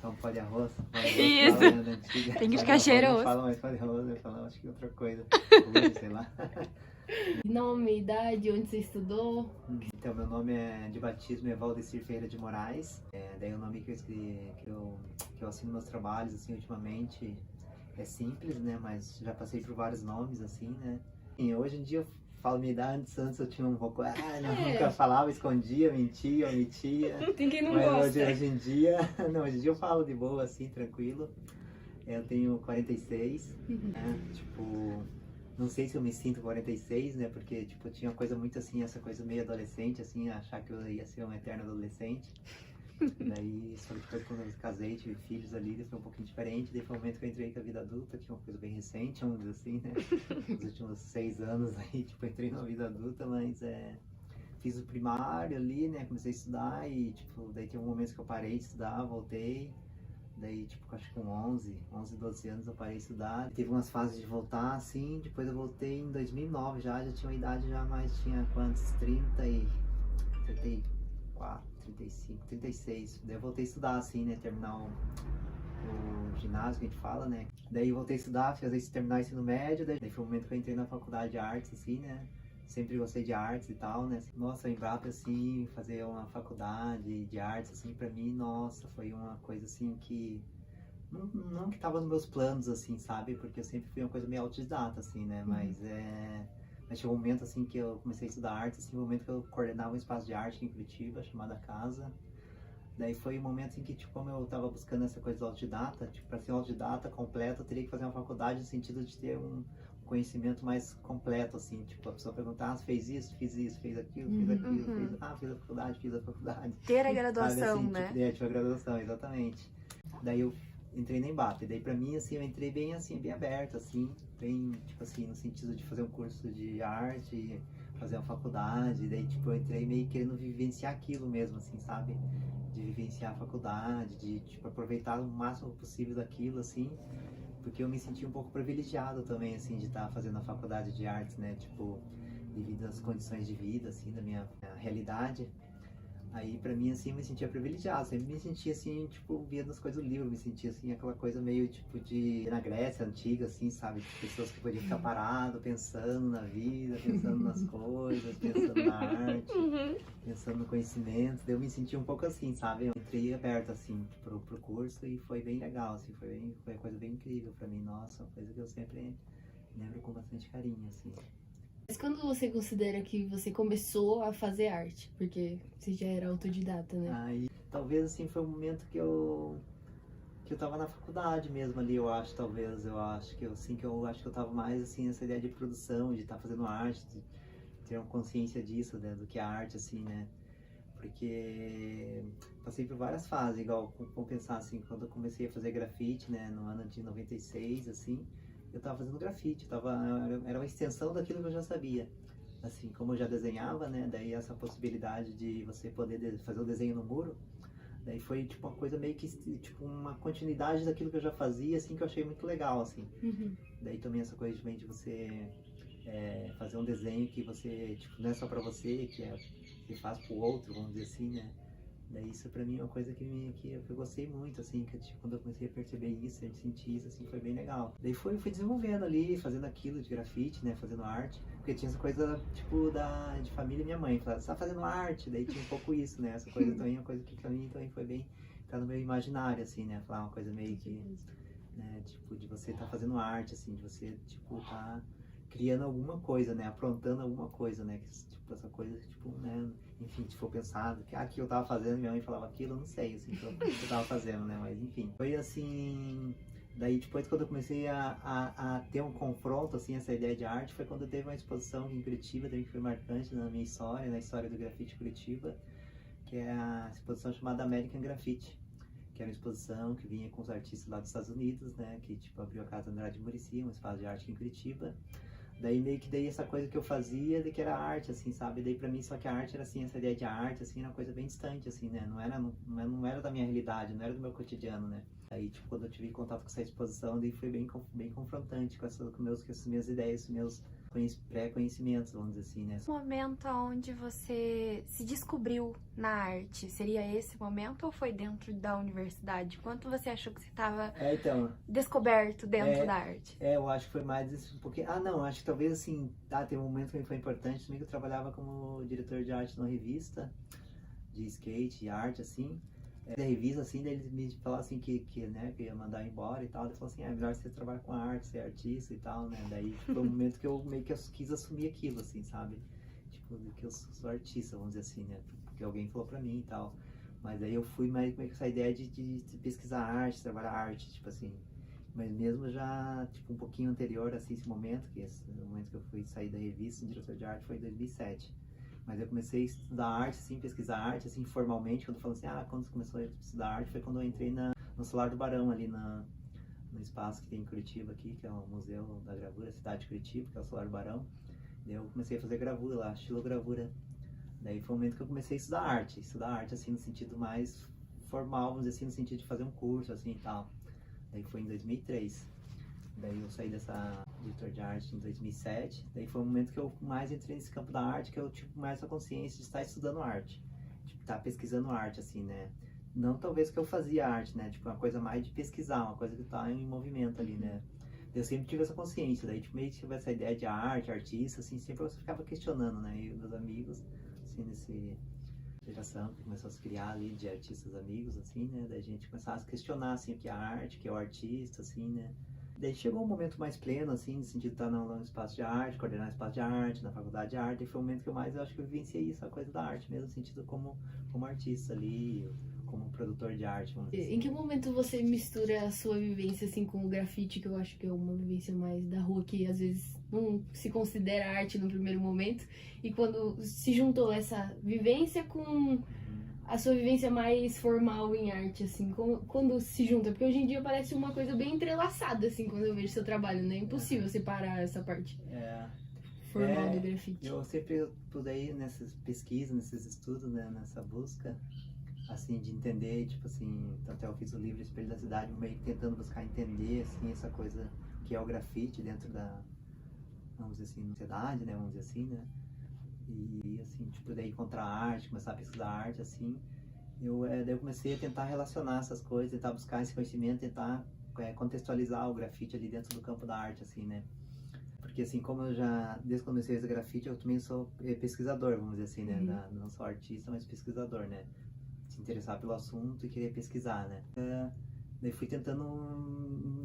Só um pó de arroz. Isso. Tem que ficar cheiroso. Não fala mais pó de arroz, eu falo, acho que outra coisa. Hoje, sei lá. Nome, idade, onde você estudou? Então, meu nome é de batismo é Valdecir Ferreira de Moraes. Daí o nome que eu escrevi, que eu assino meus trabalhos, assim, ultimamente é simples, né? Mas já passei por vários nomes, assim, né? E hoje em dia eu falo minha idade, antes eu tinha um pouco, nunca falava, escondia, mentia, omitia. Tem quem não Mas gosta. hoje em dia, não, hoje em dia eu falo de boa, assim, tranquilo. Eu tenho 46, né? Tipo, não sei se eu me sinto 46, né? Porque, tipo, tinha uma coisa muito assim, essa coisa meio adolescente, assim, achar que eu ia ser um eterno adolescente. Daí, só depois quando eu casei, tive filhos ali, daí foi um pouquinho diferente. Daí foi o momento que eu entrei com a vida adulta, que é uma coisa bem recente, vamos dizer assim, né? Nos últimos 6 anos aí, tipo, entrei na vida adulta, mas fiz o primário ali, né? Comecei a estudar e, tipo, daí teve um momento que eu parei de estudar, voltei. Daí, tipo, acho que com 11, 12 anos eu parei de estudar. Teve umas fases de voltar, assim, depois eu voltei em 2009 já tinha uma idade já mais, tinha quantos? 34, 35, 36. Daí eu voltei a estudar, assim, né, terminar o ginásio que a gente fala, né. Daí eu voltei a estudar, terminar o ensino médio, daí foi o momento que eu entrei na faculdade de artes, assim, né. Sempre gostei de artes e tal, né. Nossa, o Embrapa, assim, fazer uma faculdade de artes, assim, pra mim, nossa, foi uma coisa, assim, que... Não que tava nos meus planos, assim, sabe? Porque eu sempre fui uma coisa meio autodidata, assim, né? Mas Mas chegou um momento, assim, que eu comecei a estudar arte, assim, um momento que eu coordenava um espaço de arte aqui em Curitiba, chamada Casa. Daí foi um momento em que, tipo, como eu tava buscando essa coisa do autodidata, tipo, pra ser um autodidata completo, eu teria que fazer uma faculdade no sentido de ter um conhecimento mais completo, assim, tipo, a pessoa perguntar, fez isso, fez aquilo, fiz a faculdade, fiz a faculdade. Ter a graduação, sabe, assim, né? Tipo, a graduação, exatamente. Daí eu entrei na Embrapa, daí pra mim, assim, eu entrei bem, assim, bem aberto, assim, bem, tipo assim, no sentido de fazer um curso de arte, fazer uma faculdade, daí, tipo, eu entrei meio querendo vivenciar aquilo mesmo, assim, sabe? De vivenciar a faculdade, de, tipo, aproveitar o máximo possível daquilo, assim, porque eu me senti um pouco privilegiado também, assim, de estar fazendo a faculdade de artes, né, tipo, devido às condições de vida, assim, da minha realidade. Aí, pra mim, assim, eu me sentia privilegiado, sempre me sentia, assim, tipo, vendo as coisas do livro, me sentia, assim, aquela coisa meio, tipo, de... na Grécia Antiga, assim, sabe? De pessoas que podiam ficar parado, pensando na vida, pensando nas coisas, pensando na arte, pensando no conhecimento. Daí eu me sentia um pouco assim, sabe? Eu entrei aberto, assim, pro curso e foi bem legal, assim, foi uma coisa bem incrível pra mim. Nossa, uma coisa que eu sempre lembro com bastante carinho, assim. Mas quando você considera que você começou a fazer arte? Porque você já era autodidata, né? Aí, talvez, assim, foi o momento que eu tava na faculdade mesmo ali, eu acho, talvez, eu acho que eu tava mais, assim, nessa ideia de produção, de estar fazendo arte, de ter uma consciência disso, né, do que a arte, assim, né, porque passei por várias fases, igual, vamos pensar, assim, quando eu comecei a fazer grafite, né, no ano de 96, assim, eu tava fazendo grafite, era uma extensão daquilo que eu já sabia. Assim, como eu já desenhava, né, daí essa possibilidade de você poder fazer o desenho no muro, daí foi tipo uma coisa meio que, tipo, uma continuidade daquilo que eu já fazia, assim, que eu achei muito legal, assim. Daí também essa coisa de você fazer um desenho que você, tipo, não é só pra você, que faz pro outro, vamos dizer assim, né. Daí isso pra mim é uma coisa que eu gostei muito, assim, que tipo, quando eu comecei a perceber isso, a sentir isso, assim, foi bem legal. Daí fui desenvolvendo ali, fazendo aquilo de grafite, né, fazendo arte, porque tinha essa coisa, tipo, de família, minha mãe, falava, você tá fazendo arte, daí tinha um pouco isso, né, essa coisa também, uma coisa que pra mim também foi bem, tá no meu imaginário, assim, né, falar uma coisa meio que, né, tipo, de você tá fazendo arte, assim, de você, tipo, tá criando alguma coisa, né, aprontando alguma coisa, né, que, tipo, essa coisa, tipo, né, enfim, se for pensado, que eu tava fazendo, minha mãe falava aquilo, eu não sei, assim, que eu tava fazendo, né, mas enfim. Foi assim, daí depois quando eu comecei a ter um confronto, assim, essa ideia de arte, foi quando teve uma exposição aqui em Curitiba, também que foi marcante na minha história, na história do grafite Curitiba, que é a exposição chamada American Graffiti, que era uma exposição que vinha com os artistas lá dos Estados Unidos, né, que, tipo, abriu a Casa Andrade Muricy, um espaço de arte aqui em Curitiba. Daí meio que daí essa coisa que eu fazia, de que era arte, assim, sabe? Daí pra mim só que a arte era assim, essa ideia de arte, assim, era uma coisa bem distante, assim, né? Não era da minha realidade, não era do meu cotidiano, né? Aí, tipo, quando eu tive contato com essa exposição, daí foi bem confrontante com essas minhas ideias, meus pré-conhecimentos, vamos dizer assim, né? O momento onde você se descobriu na arte, seria esse momento ou foi dentro da universidade? Quanto você achou que você estava Então, descoberto dentro da arte? eu acho que foi mais isso, porque... Ah, não, acho que talvez assim, teve um momento que foi importante também, que eu trabalhava como diretor de arte numa revista de skate e arte, assim. Da revista, assim, daí eles me falaram assim né, que ia mandar embora e tal. Ele falou assim, é melhor você trabalhar com arte, ser artista e tal, né? Daí tipo, foi um momento que eu meio que quis assumir aquilo, assim, sabe? Tipo, que eu sou artista, vamos dizer assim, né? Porque alguém falou pra mim e tal. Mas aí eu fui mais com essa ideia de pesquisar arte, trabalhar arte, tipo assim. Mas mesmo já, tipo, um pouquinho anterior, assim, esse momento, o momento que eu fui sair da revista, diretor de arte, foi em 2007. Mas eu comecei a estudar arte, assim, pesquisar arte, assim, formalmente, quando falou assim, quando você começou a estudar arte, foi quando eu entrei no Solar do Barão, ali no espaço que tem em Curitiba aqui, que é o Museu da Gravura, Cidade de Curitiba, que é o Solar do Barão. Daí eu comecei a fazer gravura lá, estilogravura. Daí foi o momento que eu comecei a estudar arte, assim, no sentido mais formal, vamos dizer assim, no sentido de fazer um curso, assim, e tal. Daí foi em 2003. Daí eu saí dessa diretor de arte em 2007. Daí foi o momento que eu mais entrei nesse campo da arte, que eu tive mais a consciência de estar estudando arte. Tipo, estar pesquisando arte, assim, né? Não talvez que eu fazia arte, né? Tipo, uma coisa mais de pesquisar, uma coisa que tá em movimento ali, né? Eu sempre tive essa consciência. Daí, tipo, meio que tive essa ideia de arte, artista, assim, sempre eu ficava questionando, né? E meus amigos, assim, nesse geração que começou a se criar ali de artistas amigos, assim, né? Daí a gente começava a se questionar, assim, o que é a arte, o que é o artista, assim, né? Daí chegou um momento mais pleno, assim, no sentido de estar no espaço de arte, coordenar espaço de arte, na faculdade de arte, e foi o momento que eu mais, eu acho que eu vivenciei isso, a coisa da arte mesmo, no sentido como artista ali, como produtor de arte, vamos dizer assim. Em que momento você mistura a sua vivência, assim, com o grafite, que eu acho que é uma vivência mais da rua, que às vezes não se considera arte no primeiro momento, e quando se juntou essa vivência com a sua vivência mais formal em arte, assim, quando se junta? Porque hoje em dia parece uma coisa bem entrelaçada, assim, quando eu vejo seu trabalho, né? É impossível separar essa parte formal do grafite. Eu sempre pude nessas pesquisas, nesses estudos, né, nessa busca, assim, de entender, tipo assim, até eu fiz o livro Espelho da Cidade, meio que tentando buscar entender, assim, essa coisa que é o grafite dentro da, vamos dizer assim, sociedade, né, vamos dizer assim, né? E assim, tipo, daí encontrar arte, começar a pesquisar arte, assim, daí eu comecei a tentar relacionar essas coisas, tentar buscar esse conhecimento, tentar contextualizar o grafite ali dentro do campo da arte, assim, né? Porque assim, como eu já, desde que comecei a fazer grafite, eu também sou pesquisador, vamos dizer assim, né? Não sou artista, mas pesquisador, né? Se interessar pelo assunto e querer pesquisar, né? Daí fui tentando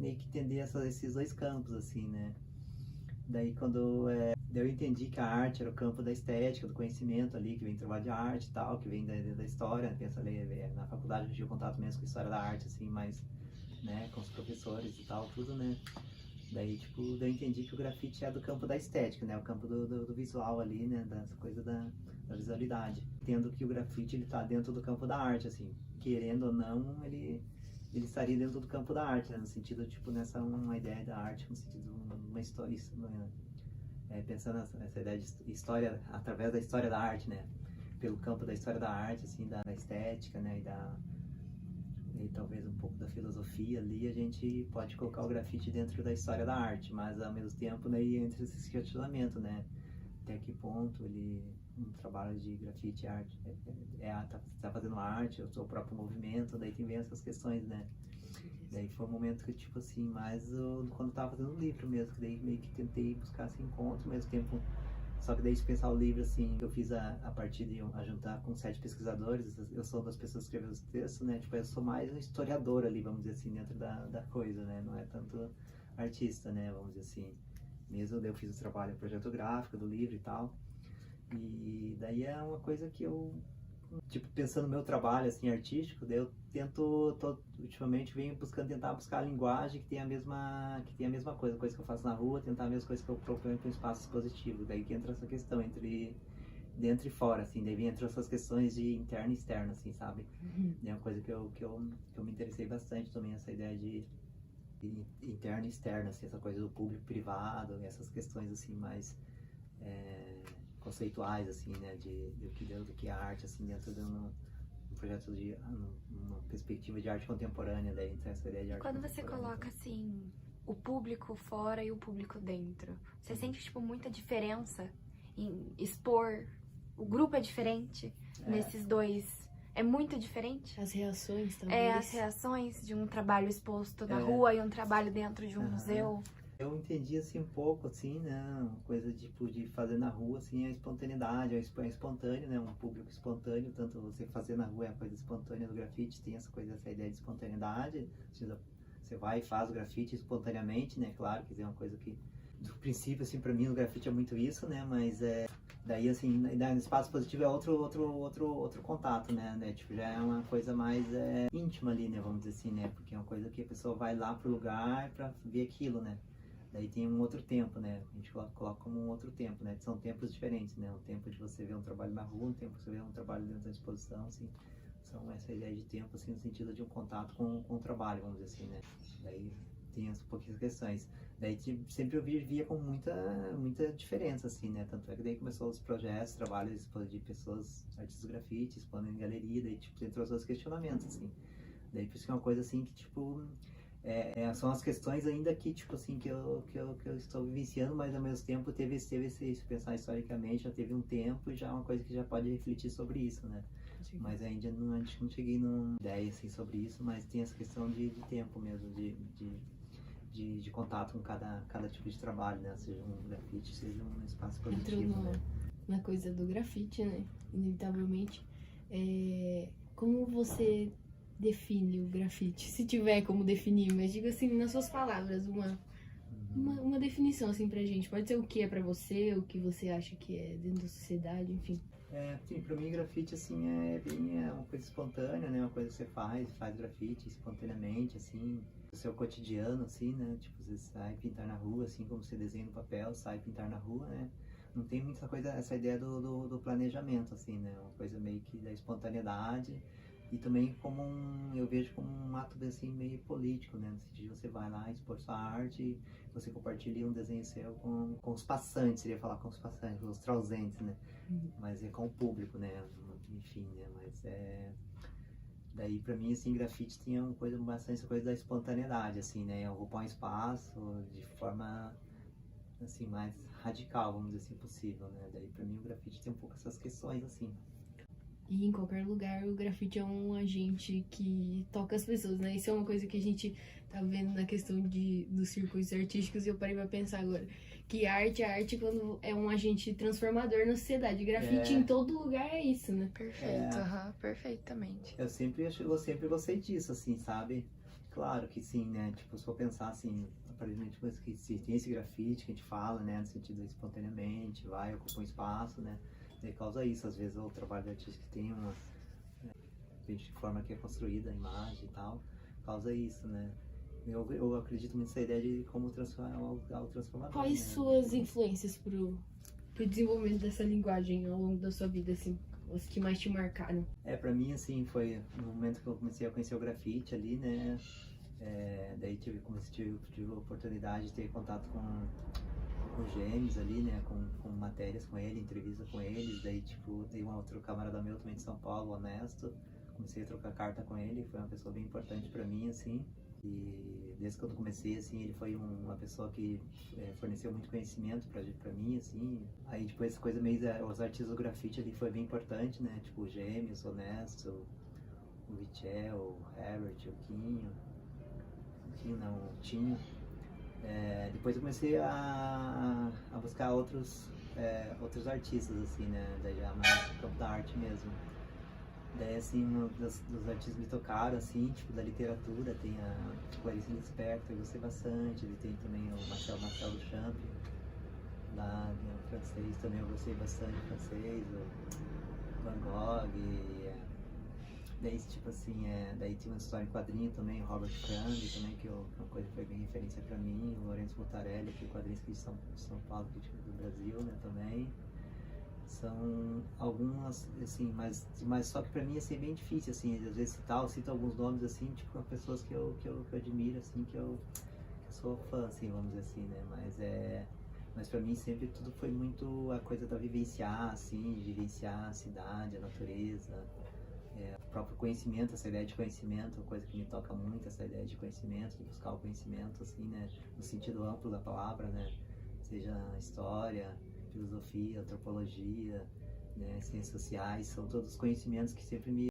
meio que entender esses dois campos, assim, né? Daí daí eu entendi que a arte era o campo da estética, do conhecimento ali, que vem do trabalho de arte e tal, que vem da história, pensa ali, na faculdade eu tive contato mesmo com a história da arte, assim, mais, né, com os professores e tal, tudo, né. Daí, tipo, daí eu entendi que o grafite é do campo da estética, né, o campo do visual ali, né, dessa coisa da visualidade. Entendo que o grafite, ele tá dentro do campo da arte, assim, querendo ou não, ele estaria dentro do campo da arte, né, no sentido, tipo, nessa uma ideia da arte, no sentido de uma história, pensando nessa ideia de história, através da história da arte, né, pelo campo da história da arte, assim, da estética, né, e talvez um pouco da filosofia ali, a gente pode colocar o grafite dentro da história da arte, mas ao mesmo tempo, né, entra esse questionamento, né, até que ponto um trabalho de grafite arte tá fazendo arte, o seu próprio movimento, daí tem essas questões, né. Daí foi um momento que, tipo assim, mais quando eu tava fazendo o livro mesmo, que daí meio que tentei buscar esse encontro, ao mesmo tempo, só que daí de pensar o livro, assim, eu fiz a partir de juntar com 7 pesquisadores, eu sou uma das pessoas que escreveu os textos, né, tipo, eu sou mais um historiador ali, vamos dizer assim, dentro da coisa, né, não é tanto artista, né, vamos dizer assim, mesmo daí eu fiz o trabalho, o projeto gráfico do livro e tal, e daí é uma coisa que eu, tipo, pensando no meu trabalho, assim, artístico, daí eu ultimamente venho tentar buscar a linguagem que tem a mesma coisa que eu faço na rua, tentar a mesma coisa que eu proponho para um espaço expositivo, daí que entra essa questão entre dentro e fora, assim, daí entra essas questões de interno e externo, assim, sabe? É uma coisa que eu me interessei bastante também, essa ideia de interno e externo, assim, essa coisa do público privado, essas questões, assim, mais conceituais, assim, né, do que a arte, assim, dentro de um projeto uma perspectiva de arte contemporânea, daí então essa ideia de arte Quando você contemporânea, coloca, assim, o público fora e o público dentro. Você sente, tipo, muita diferença em expor? O grupo é diferente nesses dois? É muito diferente? As reações, talvez. As reações de um trabalho exposto na rua e um trabalho dentro de um museu. Eu entendi, assim, um pouco, assim, né, uma coisa, tipo, de fazer na rua, assim, a espontaneidade, é espontâneo, né, um público espontâneo, tanto você fazer na rua é a coisa espontânea do grafite, tem essa coisa, essa ideia de espontaneidade, você vai e faz o grafite espontaneamente, né, claro, que é uma coisa que, do princípio, assim, pra mim o grafite é muito isso, né, mas daí, assim, no espaço positivo é outro contato, né, tipo, já é uma coisa mais íntima ali, né, vamos dizer assim, né, porque é uma coisa que a pessoa vai lá pro lugar pra ver aquilo, né. Daí tem um outro tempo, né? A gente coloca como um outro tempo, né? São tempos diferentes, né? Um tempo de você ver um trabalho na rua, um tempo de você ver um trabalho dentro da exposição, assim. São essa ideia de tempo, assim, no sentido de um contato com o trabalho, vamos dizer assim, né? Daí tem as pouquinhas questões. Daí sempre eu via com muita diferença, assim, né? Tanto é que daí começou os projetos, trabalhos de pessoas, artistas do grafite, expondo em galeria, daí, tipo, entrou os questionamentos, assim. Daí por isso que é uma coisa, assim, que, tipo... são as questões ainda que, tipo assim, que eu estou vivenciando, mas ao mesmo tempo teve esse, se pensar historicamente, já teve um tempo e já é uma coisa que já pode refletir sobre isso, né? Sim. Mas ainda não cheguei numa ideia, assim, sobre isso, mas tem essa questão de tempo mesmo, de contato com cada tipo de trabalho, né? Seja um grafite, seja um espaço coletivo, né? Na coisa do grafite, né? Inevitavelmente. Como você define o grafite? Se tiver como definir, mas diga assim, nas suas palavras, uma definição assim pra gente. Pode ser o que é pra você, o que você acha que é dentro da sociedade, enfim. Sim, pra mim grafite, assim, é uma coisa espontânea, né? Uma coisa que você faz grafite espontaneamente, assim, o seu cotidiano, assim, né? Tipo, você sai pintar na rua, assim, como você desenha no papel, sai pintar na rua, né? Não tem muita coisa, essa ideia do planejamento, assim, né? Uma coisa meio que da espontaneidade. E também eu vejo como um ato assim, meio político, né? No sentido de você vai lá expor sua arte, você compartilha um desenho seu com os passantes, seria falar com os passantes, os trausentes, né? Mas com o público, né? Enfim, né? Mas daí pra mim, assim, grafite tinha bastante essa coisa da espontaneidade, assim, né? Ocupar um espaço de forma, assim, mais radical, vamos dizer assim, possível, né? Daí pra mim o grafite tem um pouco essas questões, assim. E em qualquer lugar, o grafite é um agente que toca as pessoas, né? Isso é uma coisa que a gente tá vendo na questão dos circuitos artísticos e eu parei pra pensar agora. Que a arte quando é um agente transformador na sociedade. Grafite em todo lugar é isso, né? Perfeito, perfeitamente. Eu sempre gostei disso, assim, sabe? Claro que sim, né? Tipo, se for pensar assim, aparentemente que se tem esse grafite que a gente fala, né? No sentido de espontaneamente, ocupa um espaço, né? E causa isso, às vezes o trabalho artístico tem de forma que é construída a imagem e tal, causa isso, né? Eu acredito muito nessa ideia de como transformar algo transformador. Quais suas influências pro desenvolvimento dessa linguagem ao longo da sua vida, assim? Os que mais te marcaram? Pra mim, assim, foi no momento que eu comecei a conhecer o grafite ali, né? Daí tive a oportunidade de ter contato com Gêmeos ali, né, com matérias com ele, entrevista com eles, daí tipo, tem um outro camarada meu também de São Paulo, Honesto, comecei a trocar carta com ele, foi uma pessoa bem importante pra mim, assim, e desde que eu comecei, assim, ele foi uma pessoa que forneceu muito conhecimento pra mim, assim, aí depois essa coisa meio, os artistas do grafite ali foi bem importante, né, tipo, o Gêmeos, o Honesto, o Vichel, o Herbert, o Tinho. Depois eu comecei a buscar outros artistas, assim, né, daí já mais no campo da arte mesmo. Daí, assim, dos artistas me tocaram, assim, tipo, da literatura, tem a Clarice Lispector, eu gostei bastante, ele tem também o Marcel Duchamp, lá, o francês também eu gostei bastante, o francês, o Van Gogh, daí, tipo assim, daí tinha uma história em quadrinho também, Robert Crumb também, que uma coisa que foi bem referência pra mim, o Lourenço Mutarelli, que é quadrinhos aqui de São Paulo, aqui do Brasil, né, também. São algumas, assim, mas só que pra mim, assim, é bem difícil, assim, às vezes eu cito alguns nomes, assim, tipo, pessoas que eu admiro, assim, que eu sou fã, assim, vamos dizer assim, né, mas pra mim sempre tudo foi muito a coisa da vivenciar, assim, vivenciar a cidade, a natureza, próprio conhecimento, essa ideia de conhecimento, coisa que me toca muito, essa ideia de conhecimento, de buscar o conhecimento, assim, né, no sentido amplo da palavra, né, seja história, filosofia, antropologia, né, ciências sociais, são todos conhecimentos que sempre me